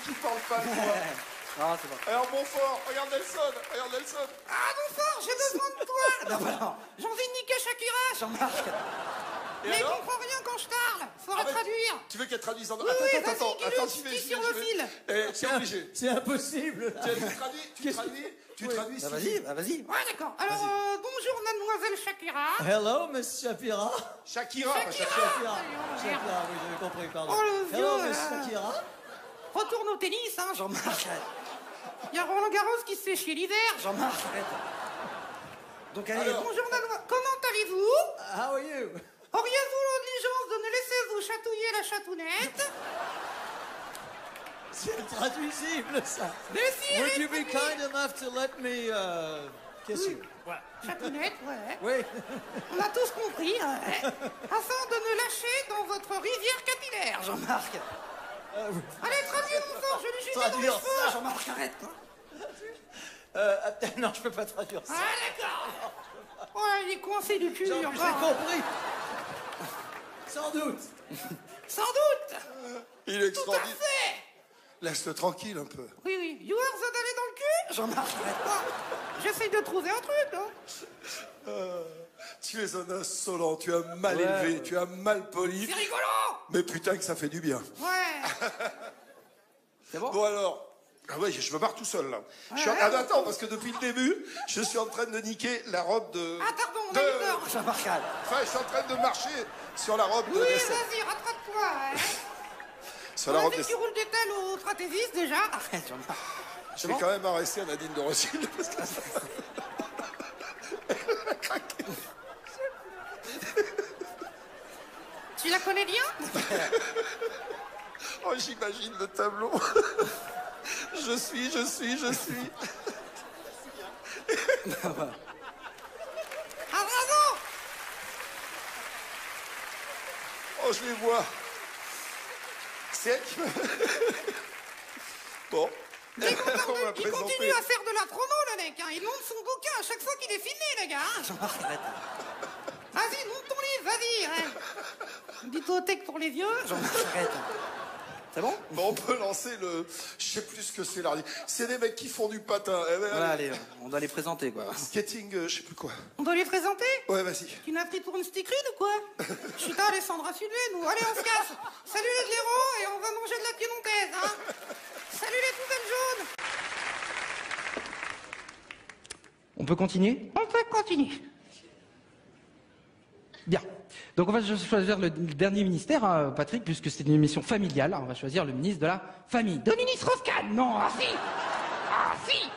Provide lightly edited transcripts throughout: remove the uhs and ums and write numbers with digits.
qui parle pas, toi. Ah, c'est bon. Alors, Bonfort, regarde Nelson, regarde Nelson. Ah, Bonfort, j'ai besoin de toi. Non, non, j'ai envie de niquer Shakira, Jean-Marc. Et Mais il alors comprend rien quand je parle. Faudra mais traduire. Tu veux qu'elle traduise en... Oui, vas-y, Attends, dis-le, j'y vais, dis sur le fil. C'est obligé. C'est impossible. Tu traduis. Bah, vas-y, bah, vas-y. Ouais, d'accord. Alors, bonjour, mademoiselle Shakira. Hello, Miss Shapira. Shakira. Shapira, oui, j'avais compris, pardon. Oh, le vieux, Hello, Miss Shakira. Retourne au tennis, hein, Jean-Marc. Il y a Roland Garros qui se fait chier l'hiver, Jean-Marc, arrête. Donc, allez, Alors, bonjour, mademoiselle. Comment allez-vous? How are you? Auriez-vous l'obligeance de ne laisser vous chatouiller la chatounette? C'est traduisible, ça. Mais si, Would you be kind enough to let me kiss you? chatounette, ouais. Oui. On a tous compris, ouais. Afin de me lâcher dans votre rivière capillaire, Jean-Marc. Allez, traduis mon sang, je lui jette dans les Traduire cheveux, ça. Jean-Marc, arrête. Non, je peux pas traduire ça. Ah, d'accord. Ouais, il est coincé du cul, J'ai encore. compris. Sans doute. Sans doute. Il est Tout à extraordinaire. fait. Laisse-le tranquille un peu. Oui, oui. You are the d'aller dans le cul? Jean-Marc, arrête pas. J'essaye de trouver un truc, hein. Tu es un insolent, tu as mal élevé, tu as mal poli. C'est rigolo. Mais putain que ça fait du bien. Ouais. C'est bon? Bon alors. Ah ouais, je me barre tout seul là. Attends, parce que depuis le début, je suis en train de niquer la robe de... Ah, pardon, on a eu peur. Jean-Marc, arrête. Enfin, je suis en train de marcher sur la robe de Oui, Nelson. vas-y, rattrape-toi, hein. Sur la robe de... Tu roules des tels au trapéziste, déjà? Arrête, Jean-Marc. Je vais quand même arrêter à Nadine de Rothschild parce que... Elle a craqué. Tu la connais bien? Oh, j'imagine le tableau. Je suis. Ah, bravo. Oh, je les vois. C'est elle qui me... Bon. On va Il présenter. continue à faire de la promo, le mec, hein. Il monte son bouquin à chaque fois qu'il est filmé, les gars. Hein. Jean-Marc, arrête. Vas-y, monte ton livre, vas-y. Hein. Bibliothèque pour les vieux. Jean-Marc, arrête. C'est bon? Bon, on peut lancer le... Je sais plus ce que c'est, là. C'est des mecs qui font du patin. Eh ben, Voilà, allez, on doit les présenter, quoi. Skating, je sais plus quoi. On doit les présenter? Ouais, vas-y. Tu n'as pris pour une stickerine ou quoi? Putain, Alessandra Sudlé, nous. Allez, on se casse. Salut les blaireaux et on va manger de la piémontaise, hein. Salut les poubelles jaunes. On peut continuer? On peut continuer. Bien. Donc on va choisir le dernier ministère, hein, Patrick, puisque c'est une émission familiale. On va choisir le ministre de la famille. Dominique Strauss-Kahn. Non, ah si. Ah si.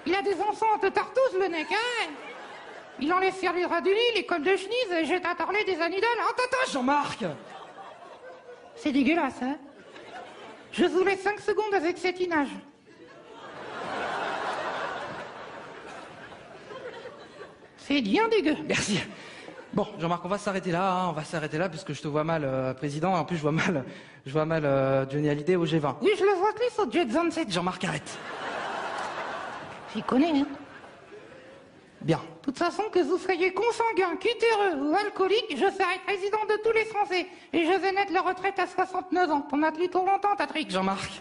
Il a des enfants un peu tartous, le mec, hein. Il enlève faire les rats du lit, les cols de chenise et jette à parler des anidoles. Oh, tata, Jean-Marc! c'est dégueulasse, hein. Je vous laisse 5 secondes avec cette image. C'est bien dégueu. Merci. Bon, Jean-Marc, on va s'arrêter là, hein, parce que je te vois mal, président, et en plus je vois mal Johnny Hallyday au G20. Oui, je le vois plus au Jet 27. Jean-Marc, arrête. J'y connais, hein. Bien. De toute façon, que vous soyez consanguin, cutéreux ou alcoolique, je serai président de tous les Français. Et je vais mettre la retraite à 69 ans. T'en as plutôt longtemps, Patrick. Jean-Marc.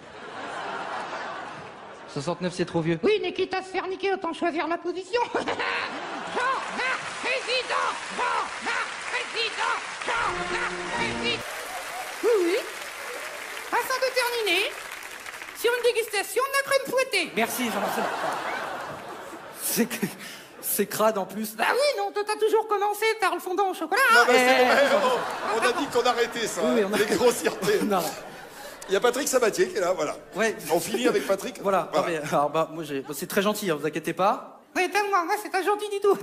69, c'est trop vieux. Oui, mais quitte à se faire niquer, autant choisir la position. Jean-Marc Président. Jean-Marc Président. Jean-Marc Président. Oui, oui. Afin de terminer, sur une dégustation de la crème fouettée. Merci, Jean-Marc. C'est crade en plus. Bah oui, non, toi t'as toujours commencé par le fondant au chocolat, hein. Non, mais c'est vrai, on a dit qu'on arrêtait ça, Oui, on a- les grossièretés. Non. Il y a Patrick Sabatier qui est là, voilà. Ouais. On finit avec Patrick. Voilà. Non, mais, alors, bah, moi, c'est très gentil, hein, vous inquiétez pas. Oui, tellement, moi c'est pas gentil du tout.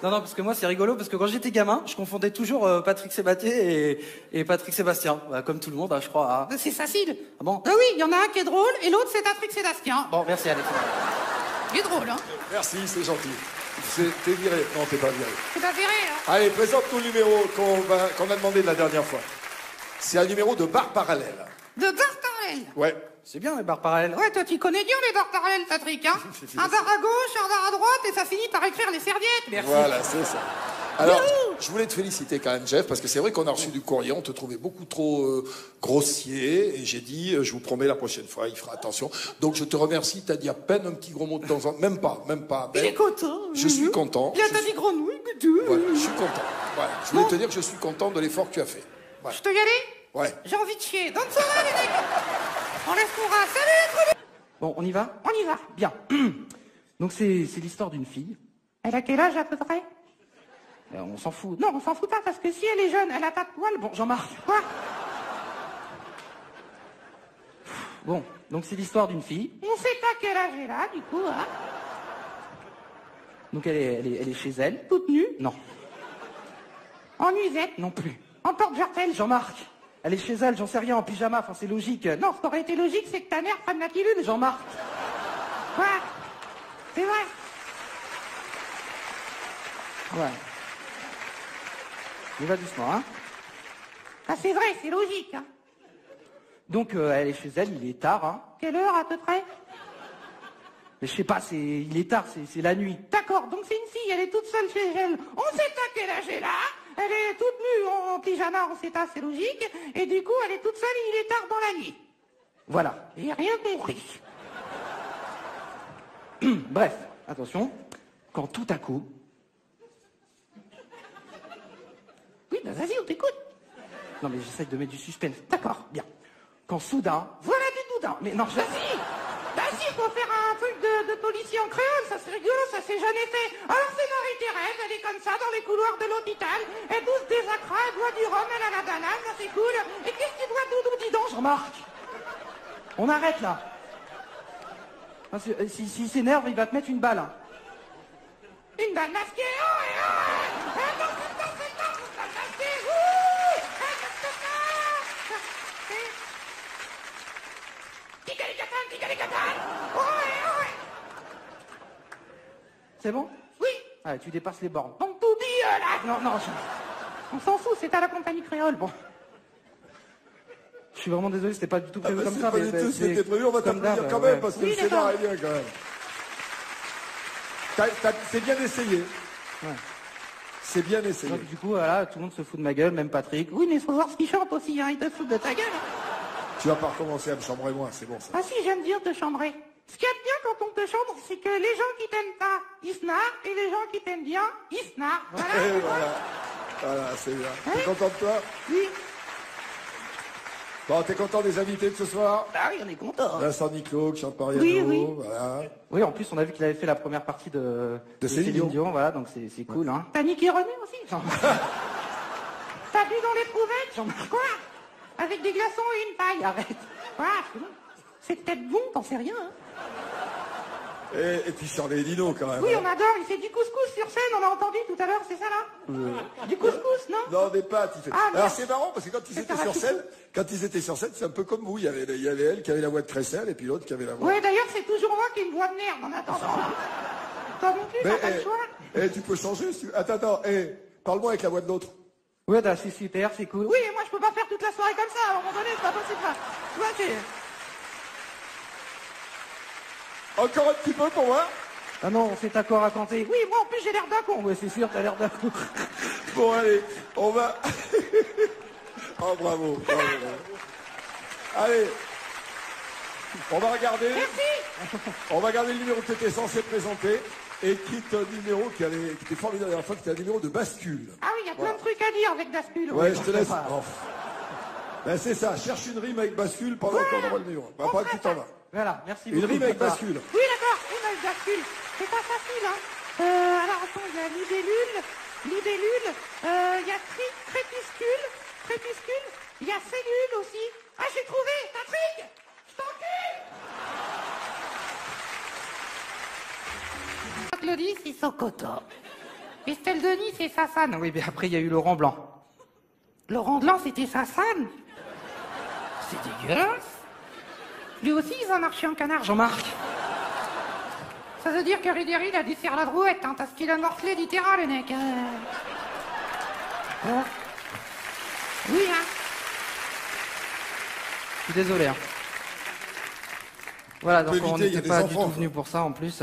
Non, parce que moi, c'est rigolo, parce que quand j'étais gamin, je confondais toujours Patrick Sabatier et Patrick Sébastien. Bah, comme tout le monde, hein, je crois. Hein. C'est facile. Ah bon? Ah oui, il y en a un qui est drôle et l'autre c'est Patrick Sébastien. Bon, merci, allez. Il est drôle, hein. Merci, c'est gentil. T'es viré. Non, t'es pas viré. C'est pas verré, hein. Allez, présente-nous le numéro qu'on a demandé de la dernière fois. C'est un numéro de barre parallèle. De barre parallèle. Ouais. C'est bien, les barres parallèles. Ouais, toi tu connais bien les barres parallèles, Patrick, hein. Un bar à gauche, un bar à droite et ça finit par écrire les serviettes. Merci. Voilà, c'est ça. Alors, Youhou. je voulais te féliciter quand même, Jeff, parce que c'est vrai qu'on a reçu du courrier, on te trouvait beaucoup trop grossier, et j'ai dit, je vous promets, la prochaine fois, il fera attention. Donc je te remercie, t'as dit à peine un petit gros mot de temps en temps, même pas. Il est content. Je suis content. Bien, t'as dit grenouille, tout. Voilà, je suis content. Voilà, je voulais te dire que je suis content de l'effort que tu as fait. Voilà. Je te y aller? Ouais. J'ai envie de chier. Donne ça là, les mecs. On laisse mon rat. Salut, Bon, on y va? on y va. Bien. Donc c'est l'histoire d'une fille. Elle a quel âge à peu près? On s'en fout. Non, on s'en fout pas, parce que si elle est jeune, elle a pas de poils. Bon, Jean-Marc. quoi? Bon, donc c'est l'histoire d'une fille. On sait pas quel âge elle a, du coup, hein. Donc elle est chez elle. Toute nue, Non, en nuisette, non plus. en porte-jartel. Jean-Marc, elle est chez elle, j'en sais rien, en pyjama, enfin c'est logique. Non, ce qui aurait été logique, c'est que ta mère prenne la pilule. Jean-Marc, Quoi? C'est vrai. ouais. Il va doucement, hein. Ah, c'est vrai, c'est logique, hein. Donc elle est chez elle, il est tard, hein. Quelle heure, à peu près? Mais je sais pas, il est tard, c'est la nuit. D'accord, donc c'est une fille, elle est toute seule chez elle. On sait pas quel âge elle a. Elle est toute nue en pyjama, on sait pas, c'est logique. Et du coup, elle est toute seule et il est tard dans la nuit. Voilà. J'ai rien compris. Bref, attention, quand tout à coup, Oui, bah vas-y, on t'écoute. non mais j'essaie de mettre du suspense. D'accord, bien. Quand soudain, Voilà du boudin. mais non, Vas-y. Vas-y, faut faire un truc de policier en créole, ça c'est rigolo, ça s'est jamais fait. Alors c'est Marie-Thérèse, elle est comme ça dans les couloirs de l'hôpital, elle pousse des acras, elle boit du rhum, elle a la banane, ça c'est cool. Et qu'est-ce qu'il doit doudou, dis donc? Jean-Marc, on arrête là. Parce que, s'il s'énerve, il va te mettre une balle. Hein. Une balle masquée, oh, et oh, et non, c'est pas, une balle masquée, ouh, qu'est-ce que c'est? Tigaligatan, oh, et oh, et. C'est bon? Oui, Ah, tu dépasses les bornes. donc tout dit, là. Non, non, On s'en fout, c'est à la compagnie créole, bon. je suis vraiment désolé, c'était pas du tout Ah prévu bah, comme c'est ça. pas mais du c'est- tout ce qui était prévu, on va comme t'applaudir d'hab, quand même, ouais. parce que Oui, le scénar d'accord. est bien quand même. C'est bien essayé. Ouais. C'est bien essayé. Donc, du coup, voilà, tout le monde se fout de ma gueule, même Patrick. Oui, mais faut voir ce qu'il chante aussi, hein, il te fout de ta gueule. Tu vas pas recommencer à me chambrer moi, c'est bon ça. Ah si, j'aime bien te chambrer. Ce qu'il y a de bien quand on te chambre, c'est que les gens qui t'aiment pas, ils se narrent, et les gens qui t'aiment bien, ils se narrent. Voilà. Et voilà. Voilà, c'est bien. T'es content de toi? Oui. Bon, t'es content des invités de ce soir? Bah oui, on est content. Vincent Niclot, qui chante Mariano, Oui, oui. voilà. Oui, en plus, on a vu qu'il avait fait la première partie de Céline Dion. voilà, donc c'est cool, hein. T'as niqué René aussi? T'as bu dans l'éprouvette? Quoi? Avec des glaçons et une paille. Arrête. Quoi? C'est peut-être bon, t'en sais rien, hein. Et puis sur les dinos quand même. Oui, hein. on adore, il fait du couscous sur scène, on a entendu tout à l'heure, c'est ça là? Du couscous, non? Non, des pâtes, il fait. Ah, Alors merde. c'est marrant parce que quand ils C'est étaient un sur racisme. scène, c'est un peu comme vous. Il y avait elle qui avait la voix de Cressel et puis l'autre qui avait la voix. Ouais, d'ailleurs, c'est toujours moi qui ai une voix de merde en attendant. Toi non plus, t'as pas le choix? tu peux changer si tu... Attends, parle-moi avec la voix de l'autre. Ouais, bah, c'est super, c'est cool. Oui, mais moi je peux pas faire toute la soirée comme ça, à un moment donné, c'est pas possible. Ça. Tu vois, c'est... Encore un petit peu pour moi. Ah non, on s'est d'accord à canter. Oui, moi en plus j'ai l'air d'un con. Ouais, c'est sûr, t'as l'air d'un coup. Bon, allez, on va... Oh, bravo. Allez, on va regarder. Merci. On va regarder le numéro que tu étais censé présenter et qui est un numéro qui était formidable la dernière fois, qui était un numéro de bascule. Ah oui, il y a plein de trucs à dire avec Daspul. Ouais, je te laisse. pas. Oh. Ben c'est ça, cherche une rime avec bascule pendant qu'on envoie le numéro. Ben, pas que tu t'en vas. Voilà, merci Une beaucoup. rime avec papa. bascule. Oui, d'accord, une avec Daspul. C'est pas facile, hein. Alors attends, il y a libellule, il y a crépuscule, il y a cellule aussi. Ah, j'ai trouvé, Patrick, je t'encule. Claudie, c'est Sokoto. Estelle Denis, c'est Sassane. Oui, mais après, il y a eu Laurent Blanc. Laurent Blanc, c'était Sassane. C'est dégueulasse. Lui aussi, ils ont marché en canard. Jean-Marc. Ça veut dire que Ribéry, il a dû faire la brouette, hein, parce qu'il a morflé littéral, le mec. Hein. Oui, hein. Je suis désolé. Hein. Voilà, donc On peut on éviter, il y a n'était des pas du enfants, tout venu pour ça en plus.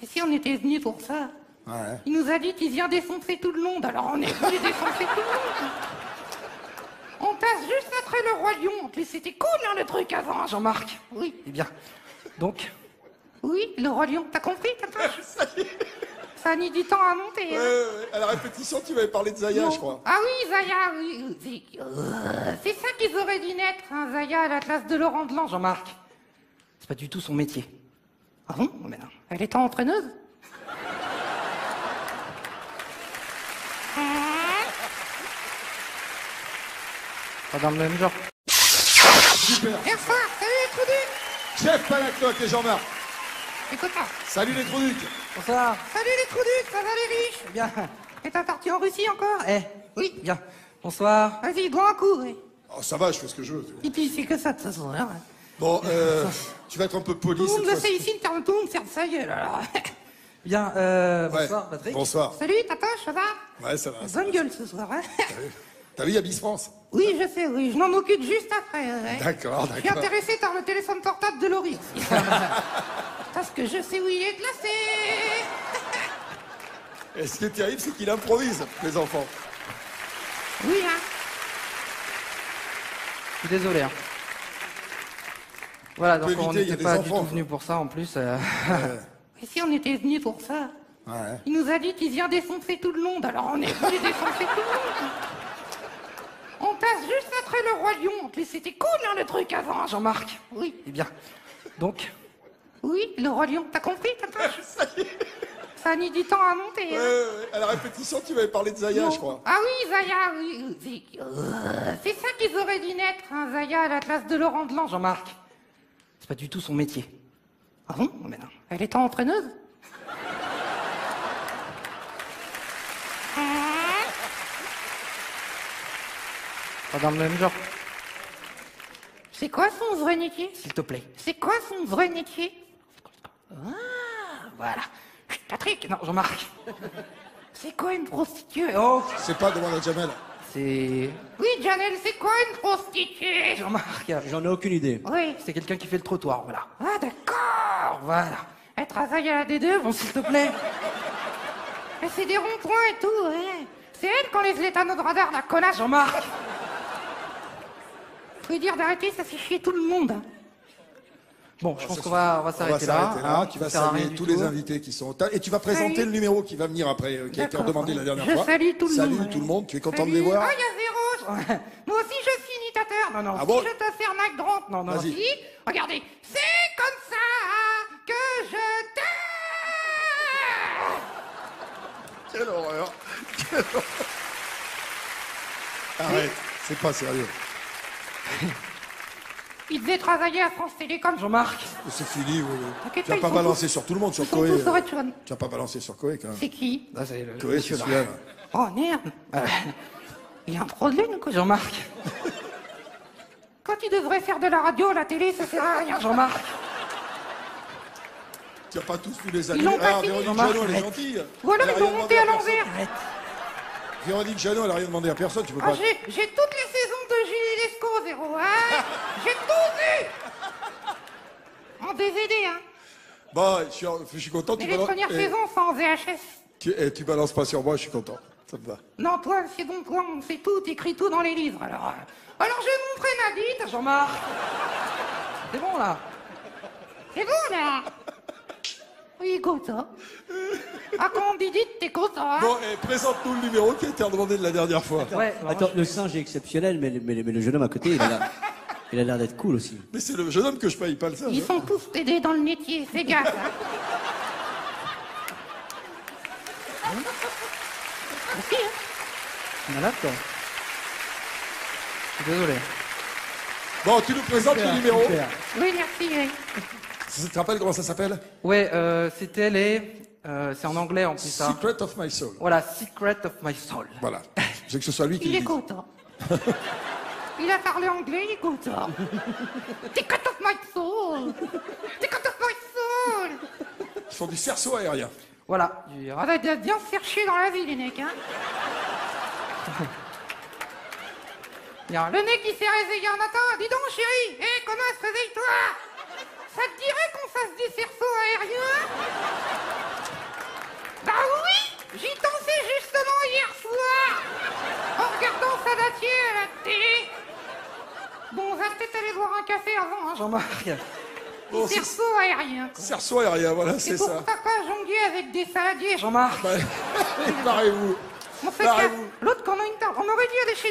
Et si on était venus pour ça? Ouais. Il nous a dit qu'il vient défoncer tout le monde, alors on est venu défoncer tout le monde. On passe juste après le Roi Lion. En plus, c'était cool, hein, le truc avant, Jean-Marc. Oui. Eh bien, donc, Oui, le Roi Lion. T'as compris, Tatoche? Ça a mis du temps à monter. Hein. À la répétition, tu m'avais parlé de Zaya, Non. je crois. Ah oui, Zaya, oui. C'est ça qu'ils auraient dû naître, hein, Zaya, à la classe de Laurent Blanc, Jean-Marc, c'est pas du tout son métier. Ah bon? Mais non. Elle est entraîneuse? Pas dans le même genre. Super. Bonsoir, salut les Trouducs. Chef Panacloc et Jean-Marc. Écoute ça. Salut les Trouducs. Bonsoir. Salut les Trouducs, ça va les riches? Eh bien, Et t'es parti en Russie encore? oui, bien. Bonsoir. Vas-y, dois un coup, oui. Oh, ça va, je fais ce que je veux. Et puis c'est que ça de toute façon. Hein. Bon, tu vas être un peu poli Tout le monde cette le fois-ci. sait ici, tout le monde ferme sa gueule alors. Bien, Ouais. bonsoir Patrick. Bonsoir. Salut, Tatoche, ça va? Ouais, ça va. Bonne gueule ce soir, hein. T'as vu, il y a Miss France. Oui, je sais, oui, je m'en occupe juste après. Ouais. D'accord, Je suis d'accord. intéressé par le téléphone portable de Laurie aussi. Parce que je sais où il est placé. Et ce qui est terrible, c'est qu'il improvise, les enfants. Oui, hein. Je suis désolé. Hein. Voilà, donc peut on éviter, il y a n'était des pas du enfants, tout venu pour ça en plus. Et si on était venu pour ça? Ouais. Il nous a dit qu'il vient défoncer tout le monde, alors on est venu défoncer tout le monde. On passe juste après le Roi Lion. En plus, c'était cool, hein, le truc avant, Jean-Marc, Oui. eh bien, donc, Oui, le Roi Lion. T'as compris, Tatoche? Ça a mis du temps à monter. Hein. À la répétition, tu m'avais parlé de Zaya, Non. je crois. Ah oui, Zaya, oui. C'est ça qu'ils auraient dû naître, hein, Zaya, à la classe de Laurent Blanc. Jean-Marc, c'est pas du tout son métier. Ah bon? Mais non. Elle est entraîneuse? Pas dans le même genre, C'est quoi son vrai métier? s'il te plaît. C'est quoi son vrai métier? Ah, voilà. Chut, Patrick, Non, Jean-Marc, c'est quoi une prostituée? oh, C'est pas devant la Jamel. c'est... Oui, Janelle, c'est quoi une prostituée? Jean-Marc, J'en ai aucune idée. Oui. c'est quelqu'un qui fait le trottoir, voilà. Ah, d'accord. Voilà. Elle travaille à la D2, Bon, s'il te plaît. elle fait des ronds-points et tout, ouais. C'est elle qui enlève les panneaux de radar, la connasse. Jean-Marc, Faut lui dire d'arrêter, ça fait chier tout le monde. hein. bon, je pense qu'on va On va s'arrêter s'arrêter là. hein. Tu vas Ça sert à rien saluer du tous tout. les invités qui sont. Et tu vas présenter Salut. le numéro qui va venir après, qui a été D'accord. redemandé la dernière Je fois. salue tout le monde, Salut ouais. tout le monde. Tu es content Salut. de les voir? Ah, il y a zéro. Moi aussi, je suis imitateur. Non, non, Ah si bon je te fais un acte drôle. Non, non, Vas-y. si. Regardez. C'est comme ça que je t'aime. Quelle horreur. Quelle horreur. Arrête, c'est pas sérieux. Il devait travailler à France Télécom. Jean-Marc, C'est fini. Oui. T'inquiète Tu vas pas, pas ils sont balancer tous- sur tout le monde, sur Ils sont Coé. tous sur Etchouane. Tu vas pas balancer sur Coé quand même. C'est qui? là, c'est le Coé, c'est monsieur, là. celui-là. là. Oh, merde. Il y a un problème, quoi. Jean-Marc, Quand tu devrais faire de la radio, la télé, ça sert à rien. Jean-Marc, Tu n'as pas tous vu les Ils amis. l'ont pas Ah, fini, Véronique Jean-Marc, Jeannot, elle est arrête. gentille. Ou alors Elle a ils rien l'ont monté à demandé personne. l'envers. arrête. Véronique Jeannot, elle a rien demandé à personne. Tu peux Ah, pas. j'ai toutes les saisons de Julie Lescaut, Véro, hein. J'ai tout vu. En DVD, hein. Bon, je suis content. Mais Tu les balances. premières saisons sont en VHS. Tu balances pas sur moi, je suis content. Ça me va. Non, toi, c'est bon, toi, on sait tout, t'écris tout dans les livres, alors. Alors, je vais montrer ma bite. Jean-Marc, c'est bon là. C'est bon, là. Oui, content. Ah, quand on dit dites, t'es content, hein. Bon, présente-nous le numéro qui a été redemandé de la dernière fois. Ouais, Attends, le singe est exceptionnel, mais le jeune homme à côté, il a l'air d'être cool aussi. Mais c'est le jeune homme que je paye, pas le singe. Ils sont tous aidés dans le métier, fais gaffe, hein. Merci, hein. malade toi. Je suis désolé. Bon, tu nous présentes le numéro. Super. Oui, merci, oui. Tu te rappelles comment ça s'appelle? Ouais, c'était les... c'est en anglais en plus ça. Secret of My Soul. Voilà, Secret of My Soul. Voilà. Je sais que ce soit lui qui Il le est dise. content. Il a parlé anglais, il est content. T'es content of my soul. T'es content of my soul. Ils font du cerceau aérien. Voilà. On va bien se faire chier dans la vie, les mecs, hein. Bien. Le mec, il s'est réveillé un matin. Dis donc, chérie. Hé, comment réveille-toi. Ça te dirait qu'on fasse du cerceau aérien? Bah oui. peut-être aller boire un café avant, hein. Jean-Marc. Bon, Cerceau aérien. cerceau aérien, voilà, C'est c'est ça. pourquoi pas jongler avec des saladiers. Jean-Marc. Barrez-vous. On fait gaffe. Barrez-vous. L'autre qu'on a une tarte. On aurait dû aller chez